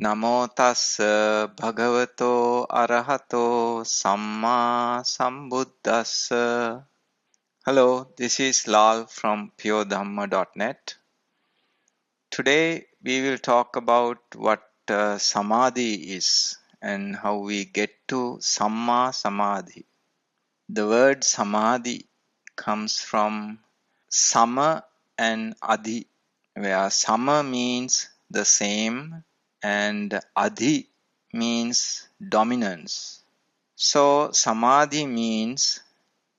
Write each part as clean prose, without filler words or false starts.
Namo tassa bhagavato arahato samma sambuddhassa. Hello, this is Lal from puredhamma.net. Today we will talk about what Samadhi is and how we get to Samma Samadhi. The word Samadhi comes from Sama and Adi, where Sama means the same and Adi means dominance. So Samadhi means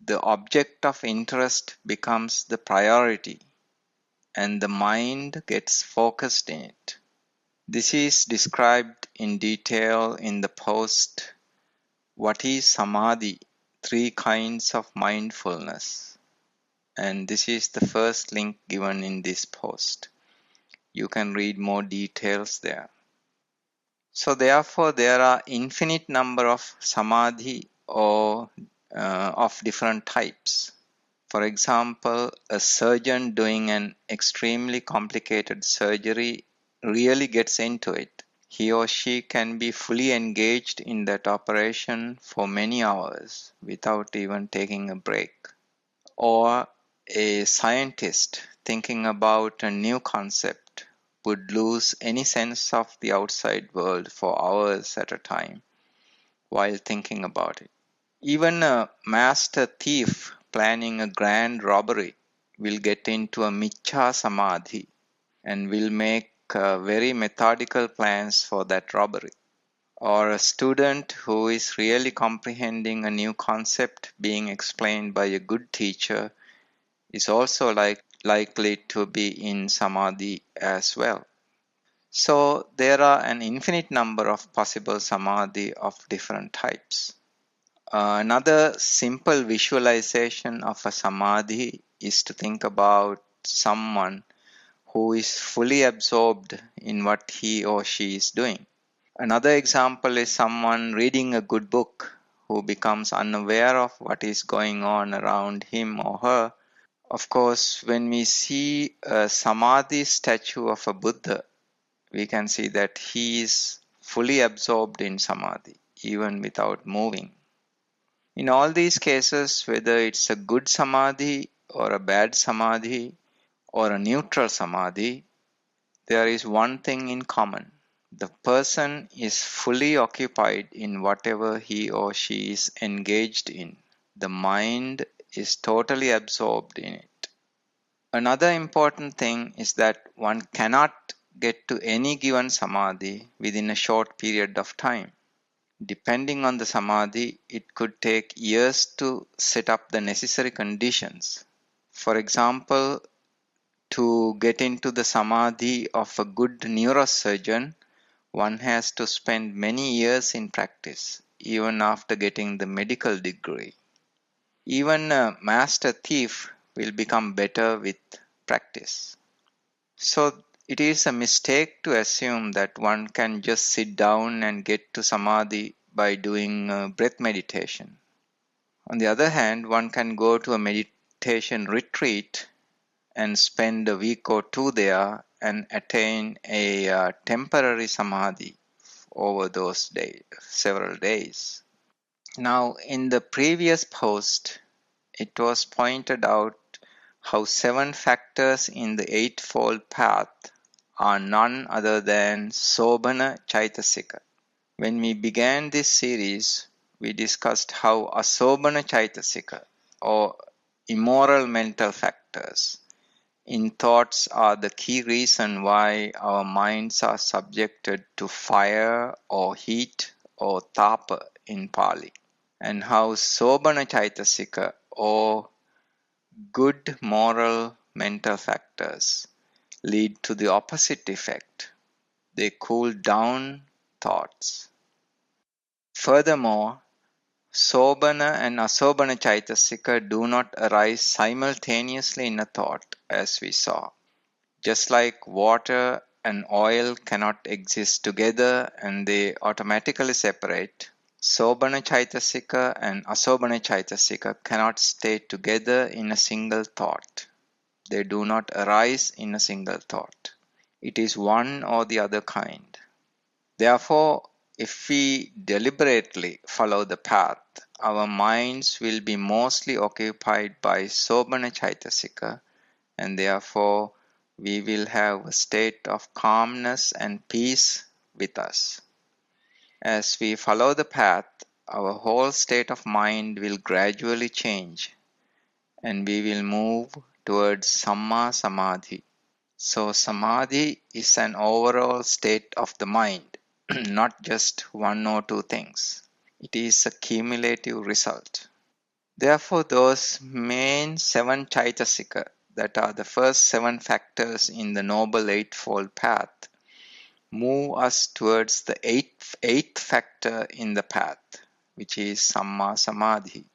the object of interest becomes the priority and the mind gets focused in it. This is described in detail in the post What is Samadhi? 3 kinds of mindfulness. And this is the first link given in this post. You can read more details there. So therefore there are infinite number of samadhi or of different types. For example, a surgeon doing an extremely complicated surgery really gets into it. He or she can be fully engaged in that operation for many hours without even taking a break. Or a scientist thinking about a new concept would lose any sense of the outside world for hours at a time while thinking about it. Even a master thief planning a grand robbery will get into a Michcha Samadhi and will make very methodical plans for that robbery. Or a student who is really comprehending a new concept being explained by a good teacher is also likely to be in Samadhi as well. So there are an infinite number of possible Samadhi of different types. Another simple visualization of a Samadhi is to think about someone who is fully absorbed in what he or she is doing. Another example is someone reading a good book who becomes unaware of what is going on around him or her. Of course, when we see a Samadhi statue of a Buddha, we can see that he is fully absorbed in Samadhi, even without moving. In all these cases, whether it's a good Samadhi or a bad Samadhi or a neutral Samadhi, there is one thing in common. The person is fully occupied in whatever he or she is engaged in. The mind is totally absorbed in it. Another important thing is that one cannot get to any given samadhi within a short period of time. Depending on the samadhi, it could take years to set up the necessary conditions. For example, to get into the samadhi of a good neurosurgeon, one has to spend many years in practice, even after getting the medical degree. Even a master thief will become better with practice. So it is a mistake to assume that one can just sit down and get to samadhi by doing breath meditation. On the other hand, one can go to a meditation retreat and spend a week or two there and attain a temporary samadhi over those days, several days. Now, in the previous post, it was pointed out how 7 factors in the Eightfold Path are none other than Sobhana Chaitasika. When we began this series, we discussed how Asobhana Chaitasika, or immoral mental factors, in thoughts are the key reason why our minds are subjected to fire or heat or tapa in Pali, and how Sobhana Chaitasika, or good moral mental factors, lead to the opposite effect. They cool down thoughts. Furthermore, Sobhana and Asobhana Chaitasika do not arise simultaneously in a thought, as we saw. Just like water and oil cannot exist together and they automatically separate, Sobhana Chaitasika and Asobhana Chaitasika cannot stay together in a single thought. They do not arise in a single thought. It is one or the other kind. Therefore, if we deliberately follow the path, our minds will be mostly occupied by Sobhana Chaitasika, and therefore we will have a state of calmness and peace with us. As we follow the path, our whole state of mind will gradually change and we will move towards Samma Samadhi. So, Samadhi is an overall state of the mind, not just one or two things. It is a cumulative result. Therefore, those main seven Chaitasika, that are the first seven factors in the Noble Eightfold Path, move us towards the eighth factor in the path, which is Samma Samadhi.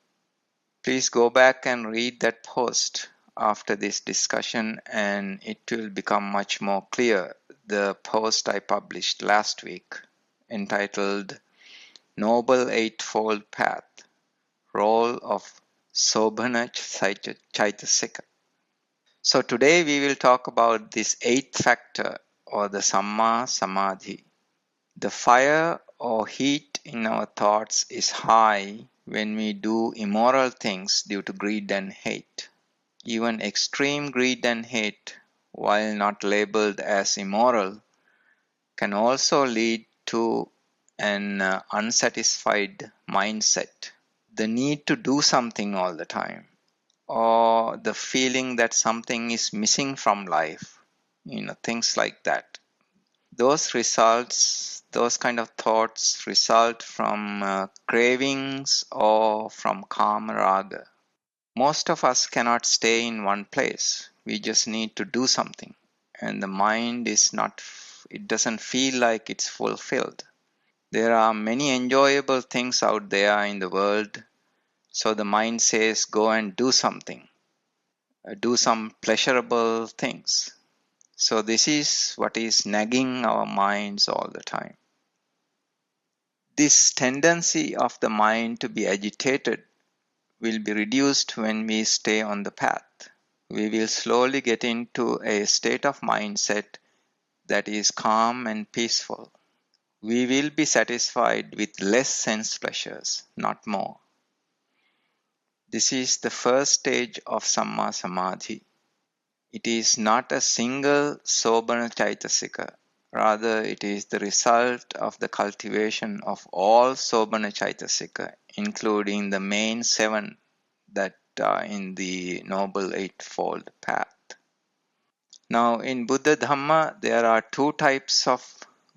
Please go back and read that post after this discussion and it will become much more clear. The post I published last week entitled Noble Eightfold Path, Role of Sobhana Chaitasika. So today we will talk about this eighth factor or the Samma Samadhi. The fire or heat in our thoughts is high when we do immoral things due to greed and hate. Even extreme greed and hate, while not labeled as immoral, can also lead to an unsatisfied mindset. The need to do something all the time, or the feeling that something is missing from life, things like that. Those kind of thoughts result from cravings or from kama raga. Most of us cannot stay in one place. We just need to do something. And the mind it doesn't feel like it's fulfilled. There are many enjoyable things out there in the world. So the mind says, go and do something. Do some pleasurable things. So this is what is nagging our minds all the time. This tendency of the mind to be agitated will be reduced when we stay on the path. We will slowly get into a state of mindset that is calm and peaceful. We will be satisfied with less sense pleasures, not more. This is the first stage of Samma Samadhi. It is not a single Sobhana Chaitasika. Rather, it is the result of the cultivation of all Sobhana Chaitasika, including the main seven that are in the Noble Eightfold Path. Now, in Buddha Dhamma, there are two types of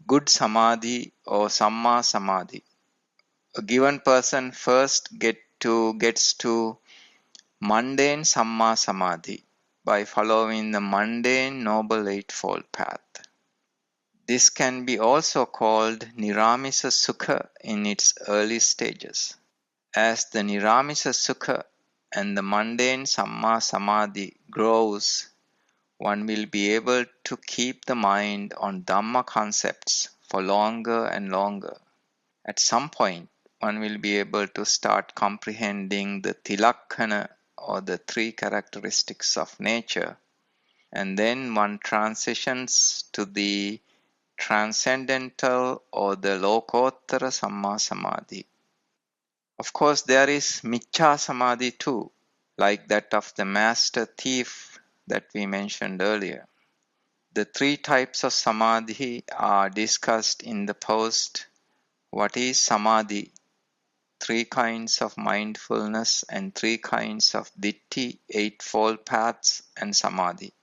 good Samadhi or Samma Samadhi. A given person first gets to mundane Samma Samadhi by following the mundane Noble Eightfold Path. This can be also called Niramisa Sukha in its early stages. As the Niramisa Sukha and the mundane Samma Samadhi grows, one will be able to keep the mind on Dhamma concepts for longer and longer. At some point, one will be able to start comprehending the Tilakkana or the three characteristics of nature, and then one transitions to the transcendental or the Lokottara Samma Samadhi. Of course, there is Miccha Samadhi too, like that of the master thief that we mentioned earlier. The three types of Samadhi are discussed in the post What is Samadhi? Three kinds of mindfulness and three kinds of Ditti, Eightfold Paths and Samadhi.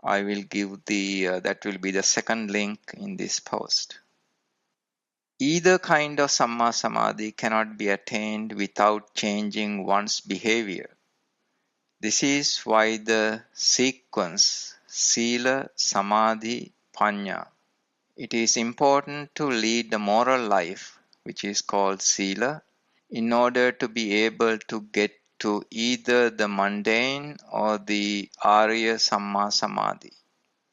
I will give that will be the second link in this post. Either kind of Samma Samadhi cannot be attained without changing one's behavior. This is why the sequence Sila, Samadhi, Panya. It is important to lead a moral life, which is called Sila, in order to be able to get to either the mundane or the Arya Samma Samadhi.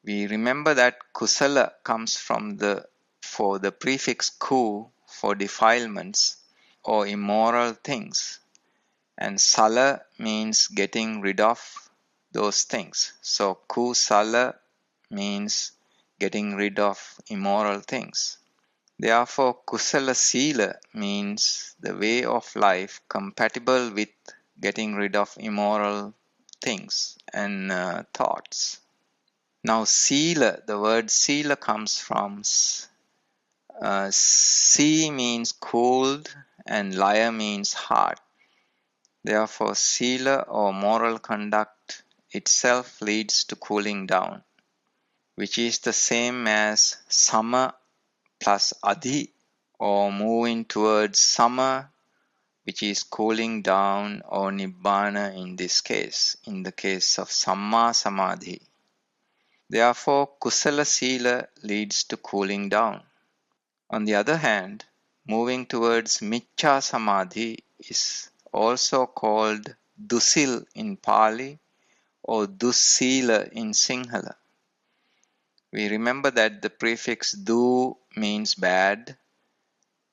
We remember that Kusala comes from the prefix ku for defilements or immoral things, and Sala means getting rid of those things. So Kusala means getting rid of immoral things. Therefore, kusala sila means the way of life compatible with getting rid of immoral things and thoughts. Now, sila, the word sila comes from si means cooled and laya means heart. Therefore, sila or moral conduct itself leads to cooling down, which is the same as sama plus adhi, or moving towards sama, which is cooling down, or nibbana in this case, in the case of samma samadhi. Therefore, kusala sila leads to cooling down. On the other hand, moving towards miccha samadhi is also called dusil in Pali or dussila in Sinhala. We remember that the prefix du means bad,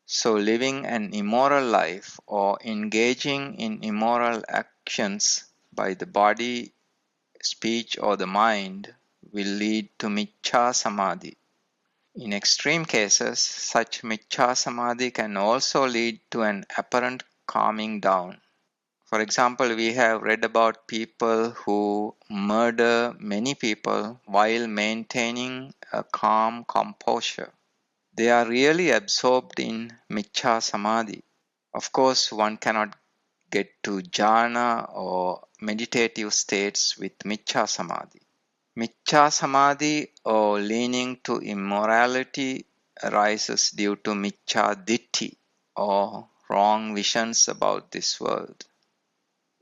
so living an immoral life or engaging in immoral actions by the body, speech, or the mind will lead to miccha samadhi. In extreme cases, such miccha samadhi can also lead to an apparent calming down. For example, we have read about people who murder many people while maintaining a calm composure. They are really absorbed in miccha samadhi. Of course, one cannot get to jhana or meditative states with miccha samadhi. Miccha samadhi or leaning to immorality arises due to miccha ditthi or wrong visions about this world.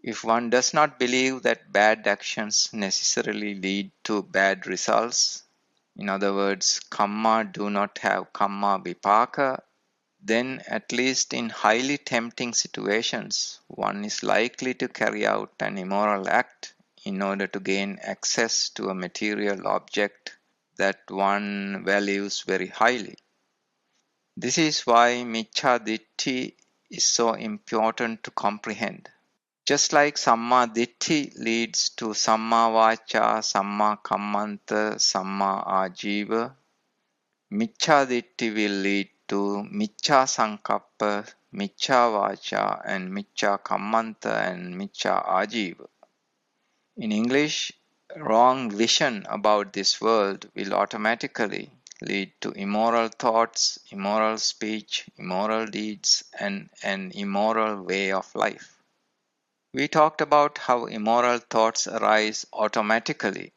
If one does not believe that bad actions necessarily lead to bad results, in other words, karma do not have karma vipaka, then at least in highly tempting situations, one is likely to carry out an immoral act in order to gain access to a material object that one values very highly. This is why miccha ditthi is so important to comprehend. Just like Samma Ditti leads to Samma Vacha, Samma Kammanta, Samma Ajiva, Miccha Ditti will lead to Miccha Sankappa, Miccha Vacha, and Miccha Kammanta and Miccha Ajiva. In English, wrong vision about this world will automatically lead to immoral thoughts, immoral speech, immoral deeds, and an immoral way of life. We talked about how immoral thoughts arise automatically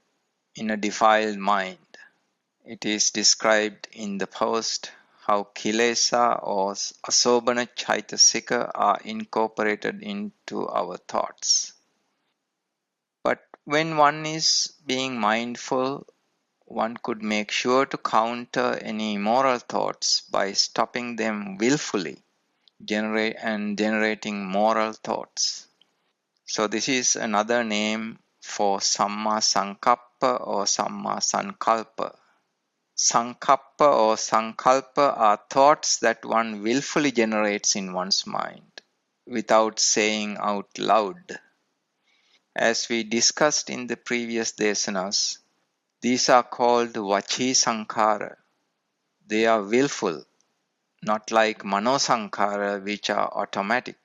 in a defiled mind. It is described in the post how kilesa or asobana chaitasika are incorporated into our thoughts. But when one is being mindful, one could make sure to counter any immoral thoughts by stopping them willfully generating moral thoughts. So this is another name for Samma Sankappa or Samma Sankalpa. Sankappa or Sankalpa are thoughts that one willfully generates in one's mind without saying out loud. As we discussed in the previous Dēsanas, these are called Vachi Sankara. They are willful, not like Mano Sankara, which are automatic.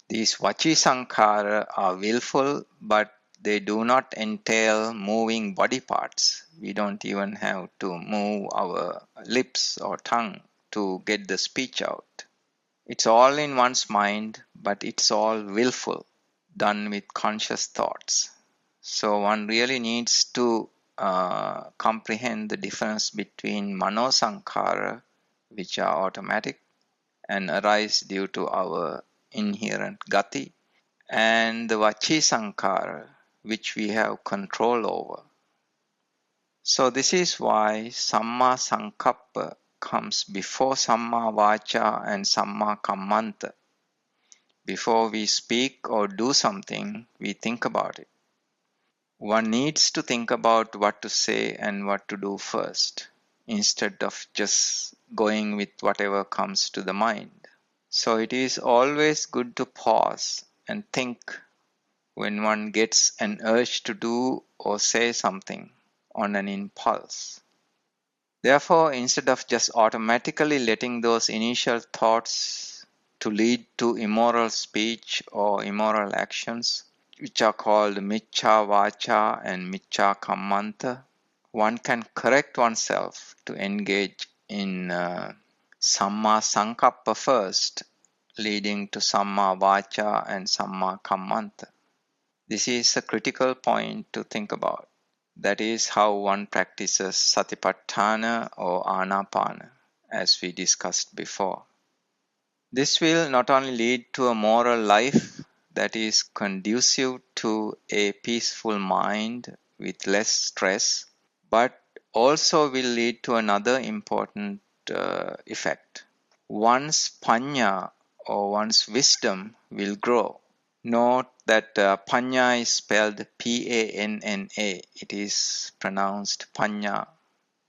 These Vachi Sankhara are willful, but they do not entail moving body parts. We don't even have to move our lips or tongue to get the speech out. It's all in one's mind, but it's all willful, done with conscious thoughts. So one really needs to comprehend the difference between Mano Sankhara, which are automatic and arise due to our inherent gati, and the Vachi Sankara, which we have control over. So this is why Samma Sankappa comes before Samma Vacha and Samma Kammanta. Before we speak or do something, we think about it. One needs to think about what to say and what to do first, instead of just going with whatever comes to the mind. So it is always good to pause and think when one gets an urge to do or say something on an impulse. Therefore, instead of just automatically letting those initial thoughts to lead to immoral speech or immoral actions, which are called miccha vacha and miccha kammanta, one can correct oneself to engage in samma sankappa first, leading to samma vacha and samma kammanta. This is a critical point to think about. That is how one practices satipatthana or anapana, as we discussed before. This will not only lead to a moral life that is conducive to a peaceful mind with less stress, but also will lead to another important effect. One's panya or one's wisdom will grow. Note that panya is spelled P-A-N-N-A. It is pronounced panya.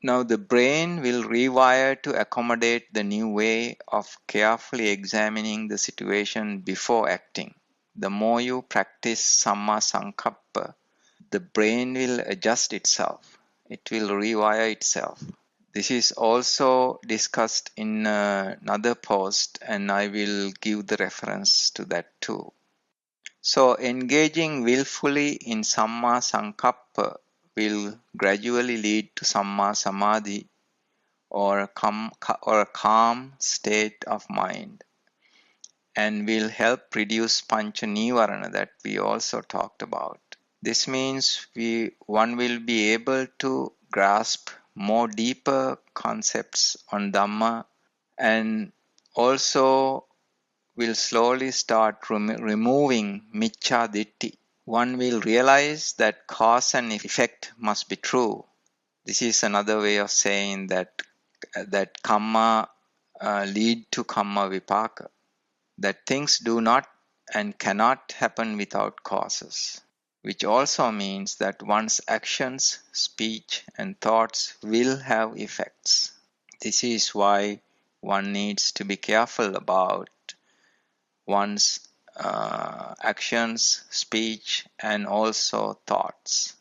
Now the brain will rewire to accommodate the new way of carefully examining the situation before acting. The more you practice samma sankappa, the brain will adjust itself. It will rewire itself. This is also discussed in another post, and I will give the reference to that too. So engaging willfully in samma sankappa will gradually lead to samma samadhi or a calm state of mind, and will help reduce pancha nivarana that we also talked about. This means one will be able to grasp more deeper concepts on Dhamma, and also will slowly start removing miccha ditti. One will realize that cause and effect must be true. This is another way of saying that karma lead to karma vipaka, that things do not and cannot happen without causes, which also means that one's actions, speech, and thoughts will have effects. This is why one needs to be careful about one's actions, speech, and also thoughts.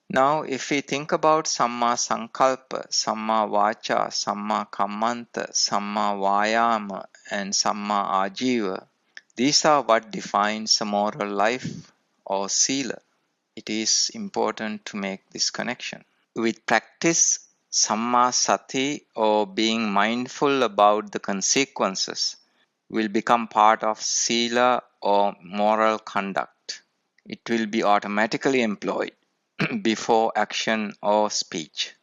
Now, if we think about Samma Sankalpa, Samma Vacha, Samma Kammanta, Samma Vayama, and Samma Ajiva, these are what defines a moral life or Sila. It is important to make this connection. With practice, Samma Sati or being mindful about the consequences will become part of Sila or moral conduct. It will be automatically employed before action or speech.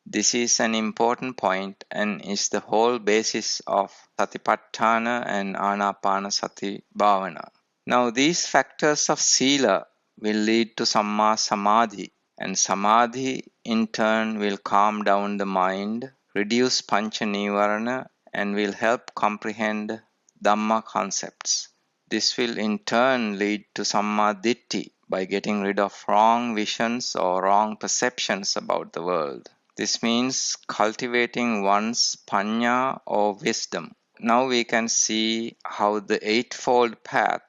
This is an important point and is the whole basis of Satipatthana and Anapanasati Bhavana. Now these factors of Sila will lead to Samma Samadhi, and Samadhi in turn will calm down the mind, reduce Pancha Nivarana, and will help comprehend Dhamma concepts. This will in turn lead to Samma Ditti by getting rid of wrong visions or wrong perceptions about the world. This means cultivating one's panya or wisdom. Now we can see how the Eightfold Path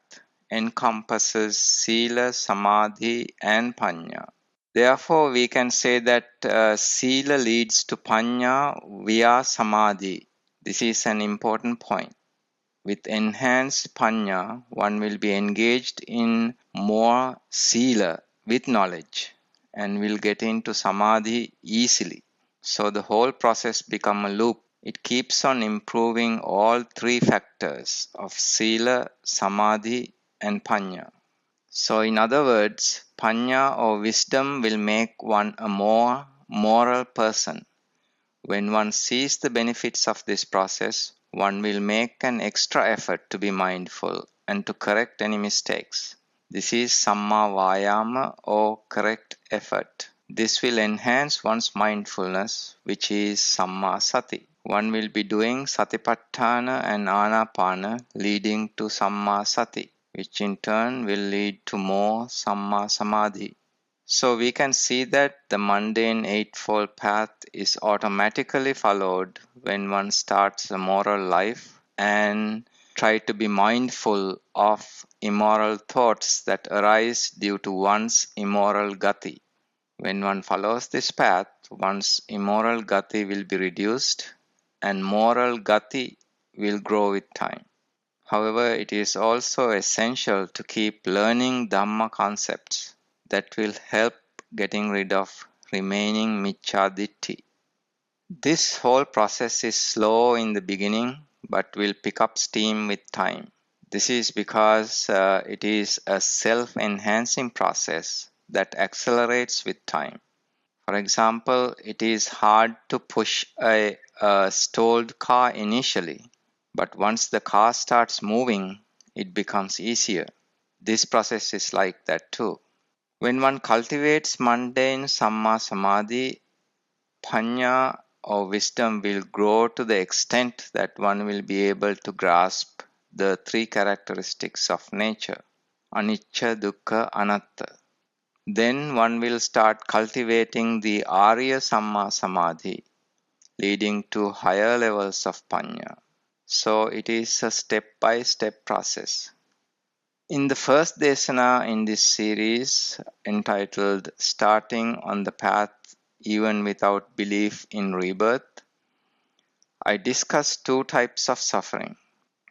encompasses Sila, Samadhi, and Panya. Therefore, we can say that Sila leads to Panya via Samadhi. This is an important point. With enhanced Panya, one will be engaged in more Sila with knowledge and will get into Samadhi easily. So the whole process becomes a loop. It keeps on improving all three factors of Sila, Samadhi, and Panya. So in other words, Panya or wisdom will make one a more moral person. When one sees the benefits of this process, one will make an extra effort to be mindful and to correct any mistakes. This is Samma Vayama or correct effort. This will enhance one's mindfulness, which is Samma Sati. One will be doing Satipatthana and Anapana, leading to Samma Sati, which in turn will lead to more Samma Samadhi. So we can see that the mundane Eightfold Path is automatically followed when one starts a moral life and try to be mindful of immoral thoughts that arise due to one's immoral gati. When one follows this path, one's immoral gati will be reduced and moral gati will grow with time. However, it is also essential to keep learning Dhamma concepts that will help getting rid of remaining Micchaditti. This whole process is slow in the beginning but will pick up steam with time. This is because it is a self-enhancing process that accelerates with time. For example, it is hard to push a stalled car initially, but once the car starts moving, it becomes easier. This process is like that too. When one cultivates mundane samma samadhi, Panya or wisdom will grow to the extent that one will be able to grasp the three characteristics of nature, anicca, dukkha, anatta. Then one will start cultivating the Arya Samma Samadhi, leading to higher levels of Panya. So it is a step-by-step process. In the first Dēsana in this series, entitled Starting on the Path Even Without Belief in Rebirth, I discussed two types of suffering.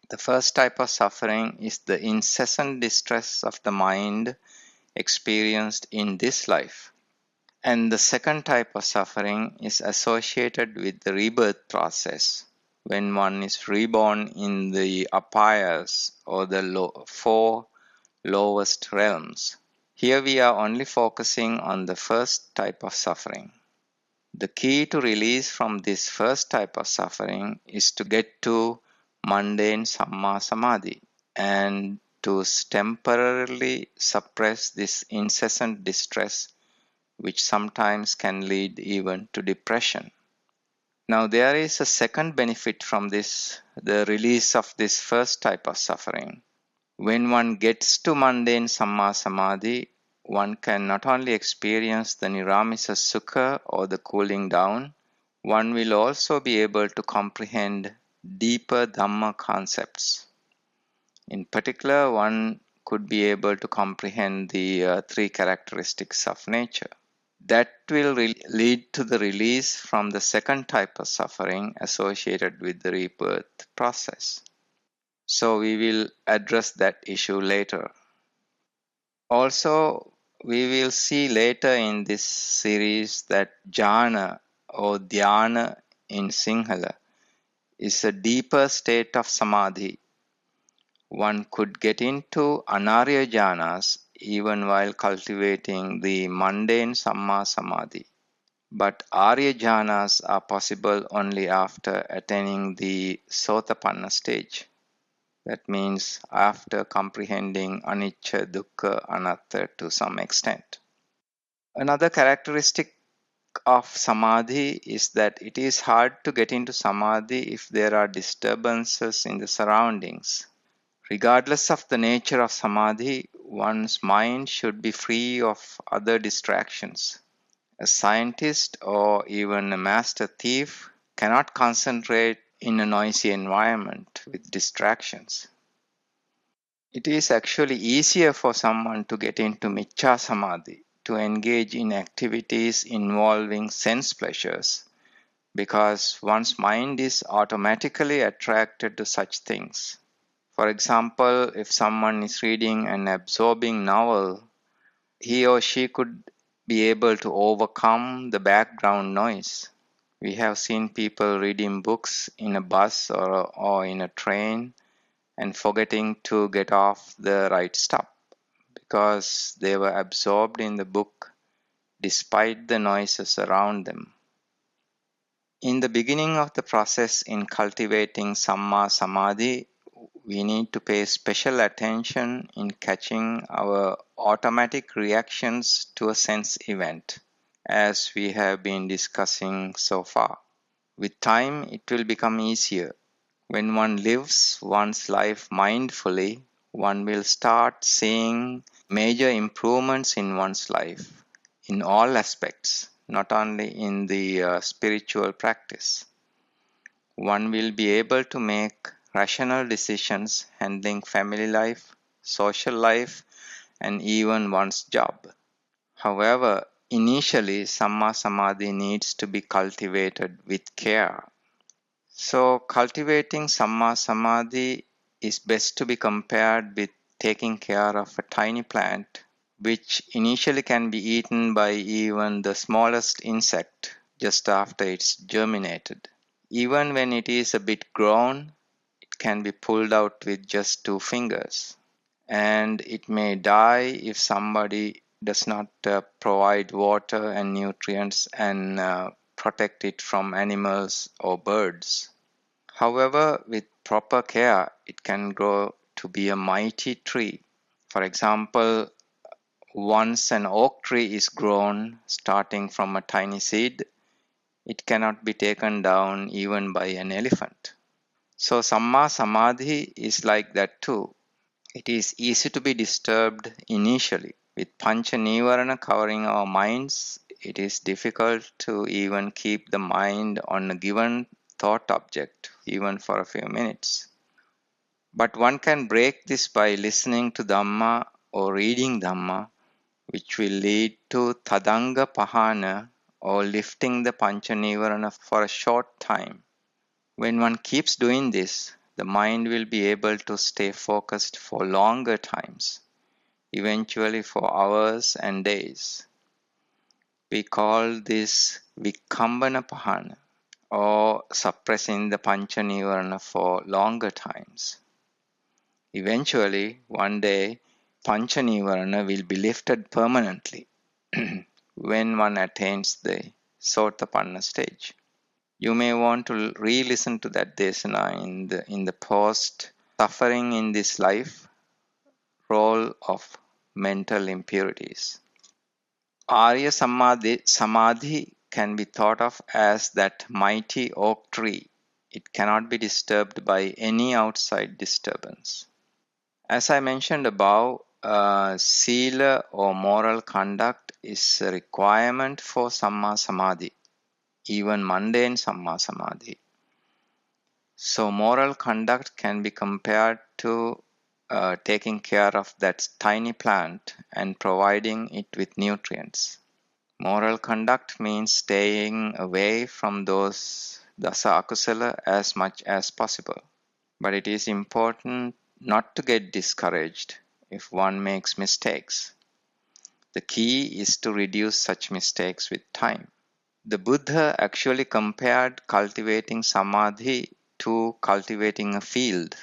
The first type of suffering is the incessant distress of the mind experienced in this life. And the second type of suffering is associated with the rebirth process, when one is reborn in the apayas or the four lowest realms. Here we are only focusing on the first type of suffering. The key to release from this first type of suffering is to get to mundane samma samadhi and to temporarily suppress this incessant distress, which sometimes can lead even to depression. Now, there is a second benefit from this, the release of this first type of suffering. When one gets to mundane samma samadhi, one can not only experience the niramisa sukha or the cooling down, one will also be able to comprehend deeper Dhamma concepts. In particular, one could be able to comprehend the three characteristics of nature. That will lead to the release from the second type of suffering associated with the rebirth process. So we will address that issue later. Also, we will see later in this series that jhana or dhyana in Sinhala is a deeper state of samadhi. One could get into anarya jhanas even while cultivating the mundane samma samadhi. But arya jhanas are possible only after attaining the sotapanna stage. That means after comprehending anicca, dukkha, anatta to some extent. Another characteristic of samadhi is that it is hard to get into samadhi if there are disturbances in the surroundings. Regardless of the nature of samadhi, one's mind should be free of other distractions. A scientist or even a master thief cannot concentrate in a noisy environment with distractions. It is actually easier for someone to get into Miccha Samadhi, to engage in activities involving sense pleasures, because one's mind is automatically attracted to such things. For example, if someone is reading an absorbing novel, he or she could be able to overcome the background noise. We have seen people reading books in a bus or in a train and forgetting to get off the right stop because they were absorbed in the book despite the noises around them. In the beginning of the process in cultivating Samma Samadhi, we need to pay special attention in catching our automatic reactions to a sense event, as we have been discussing so far. With time, it will become easier. When one lives one's life mindfully, one will start seeing major improvements in one's life in all aspects, not only in the spiritual practice. One will be able to make rational decisions handling family life, social life, and even one's job. However, initially Samma Samadhi needs to be cultivated with care. So cultivating Samma Samadhi is best to be compared with taking care of a tiny plant, which initially can be eaten by even the smallest insect just after it's germinated. Even when it is a bit grown, it can be pulled out with just 2 fingers. And it may die if somebody does not provide water and nutrients and protect it from animals or birds. However, with proper care, it can grow to be a mighty tree. For example, once an oak tree is grown, starting from a tiny seed, it cannot be taken down even by an elephant. So, Samma Samadhi is like that too. It is easy to be disturbed initially. With Pancha Nivarana covering our minds, it is difficult to even keep the mind on a given thought object, even for a few minutes. But one can break this by listening to Dhamma or reading Dhamma, which will lead to Tadanga Pahana or lifting the Pancha Nivarana for a short time. When one keeps doing this, the mind will be able to stay focused for longer times, eventually for hours and days. We call this Vikambana Pahana, or suppressing the Pancha Nivarana for longer times. Eventually, one day, Pancha Nivarana will be lifted permanently when one attains the Sotapanna stage. You may want to re-listen to that Dēsana in the post suffering in this life role of mental impurities. Arya Samadhi can be thought of as that mighty oak tree. It cannot be disturbed by any outside disturbance. As I mentioned above, Sila or moral conduct is a requirement for Samma Samadhi, even mundane Samma Samadhi. So moral conduct can be compared to taking care of that tiny plant and providing it with nutrients. Moral conduct means staying away from those dasa akusala as much as possible. But it is important not to get discouraged if one makes mistakes. The key is to reduce such mistakes with time. The Buddha actually compared cultivating samadhi to cultivating a field.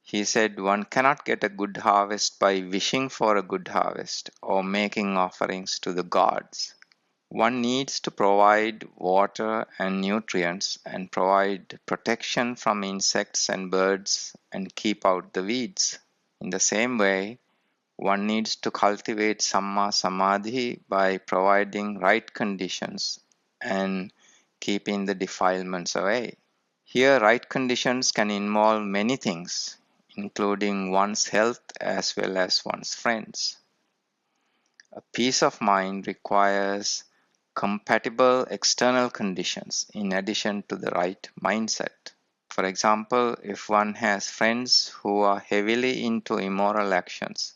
He said one cannot get a good harvest by wishing for a good harvest or making offerings to the gods. One needs to provide water and nutrients and provide protection from insects and birds and keep out the weeds. In the same way, one needs to cultivate Samma Samadhi by providing right conditions and keeping the defilements away. Here, right conditions can involve many things, including one's health as well as one's friends. A peace of mind requires compatible external conditions in addition to the right mindset. For example, if one has friends who are heavily into immoral actions,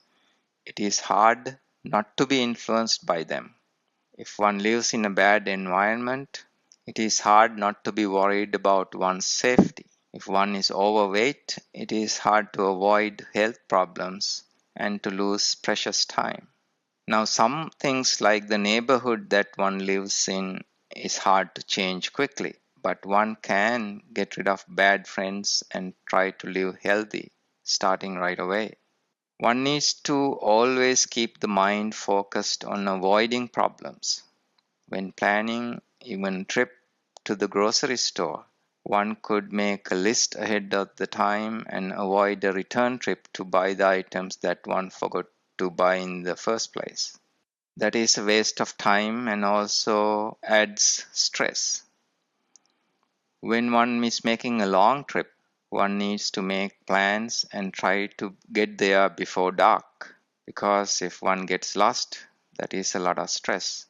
it is hard not to be influenced by them. If one lives in a bad environment, it is hard not to be worried about one's safety. If one is overweight, it is hard to avoid health problems and to lose precious time. Now, some things like the neighborhood that one lives in is hard to change quickly, but one can get rid of bad friends and try to live healthy, starting right away. One needs to always keep the mind focused on avoiding problems. When planning even a trip to the grocery store, one could make a list ahead of the time and avoid a return trip to buy the items that one forgot to buy in the first place. That is a waste of time and also adds stress. When one is making a long trip, one needs to make plans and try to get there before dark, because if one gets lost, that is a lot of stress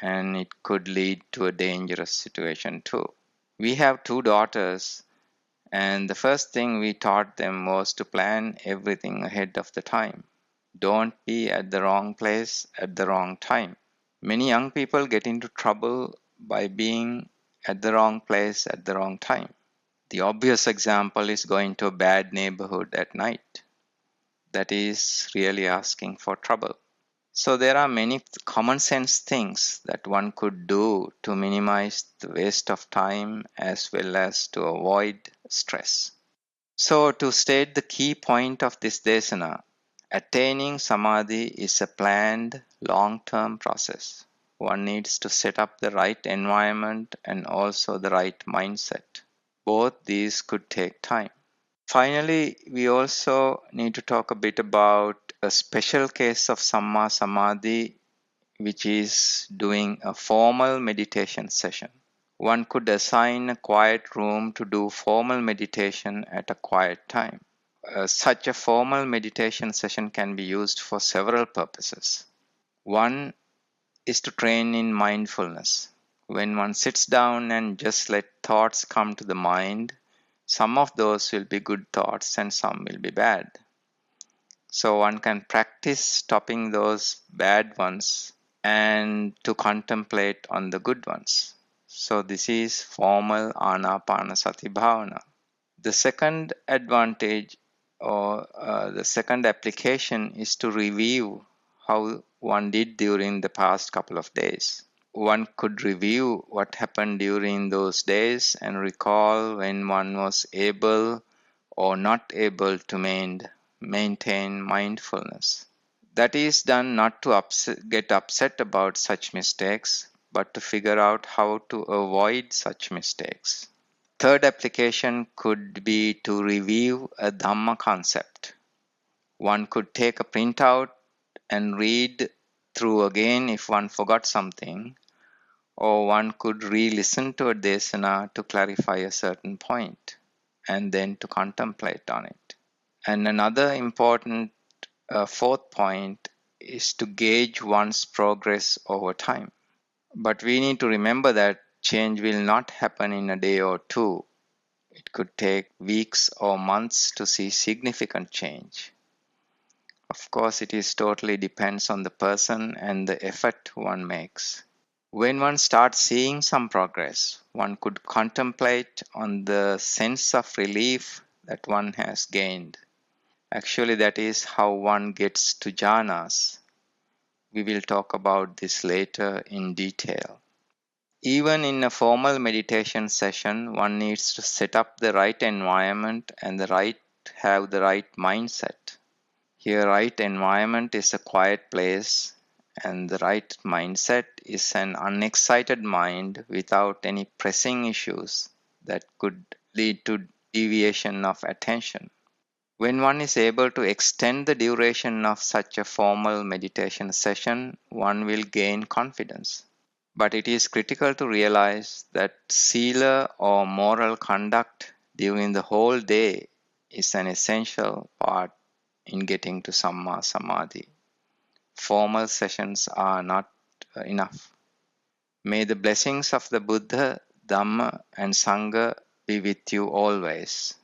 and it could lead to a dangerous situation too. We have 2 daughters, and the first thing we taught them was to plan everything ahead of the time. Don't be at the wrong place at the wrong time. Many young people get into trouble by being at the wrong place at the wrong time. The obvious example is going to a bad neighborhood at night. That is really asking for trouble. So there are many common sense things that one could do to minimize the waste of time as well as to avoid stress. So to state the key point of this Dēsana, attaining Samadhi is a planned long-term process. One needs to set up the right environment and also the right mindset. Both these could take time. Finally, we also need to talk a bit about a special case of Samma Samadhi, which is doing a formal meditation session. One could assign a quiet room to do formal meditation at a quiet time. Such a formal meditation session can be used for several purposes. One is to train in mindfulness. When one sits down and just let thoughts come to the mind, some of those will be good thoughts and some will be bad. So one can practice stopping those bad ones and to contemplate on the good ones. So this is formal Anapanasati Bhavana. The second advantage or the second application is to review how one did during the past couple of days. One could review what happened during those days and recall when one was able or not able to maintain mindfulness. That is done not to get upset about such mistakes, but to figure out how to avoid such mistakes. Third application could be to review a Dhamma concept. One could take a printout and read through again if one forgot something, or one could re-listen to a Dēsana to clarify a certain point, and then to contemplate on it. And another important fourth point is to gauge one's progress over time. But we need to remember that change will not happen in a day or two. It could take weeks or months to see significant change. Of course, it is totally depends on the person and the effort one makes. When one starts seeing some progress, one could contemplate on the sense of relief that one has gained. Actually, that is how one gets to jhanas. We will talk about this later in detail. Even in a formal meditation session, one needs to set up the right environment and have the right mindset. Here, right environment is a quiet place, and the right mindset is an unexcited mind without any pressing issues that could lead to deviation of attention. When one is able to extend the duration of such a formal meditation session, one will gain confidence. But it is critical to realize that sila or moral conduct during the whole day is an essential part in getting to Samma Samadhi. Formal sessions are not enough. May the blessings of the Buddha, Dhamma, and Sangha be with you always.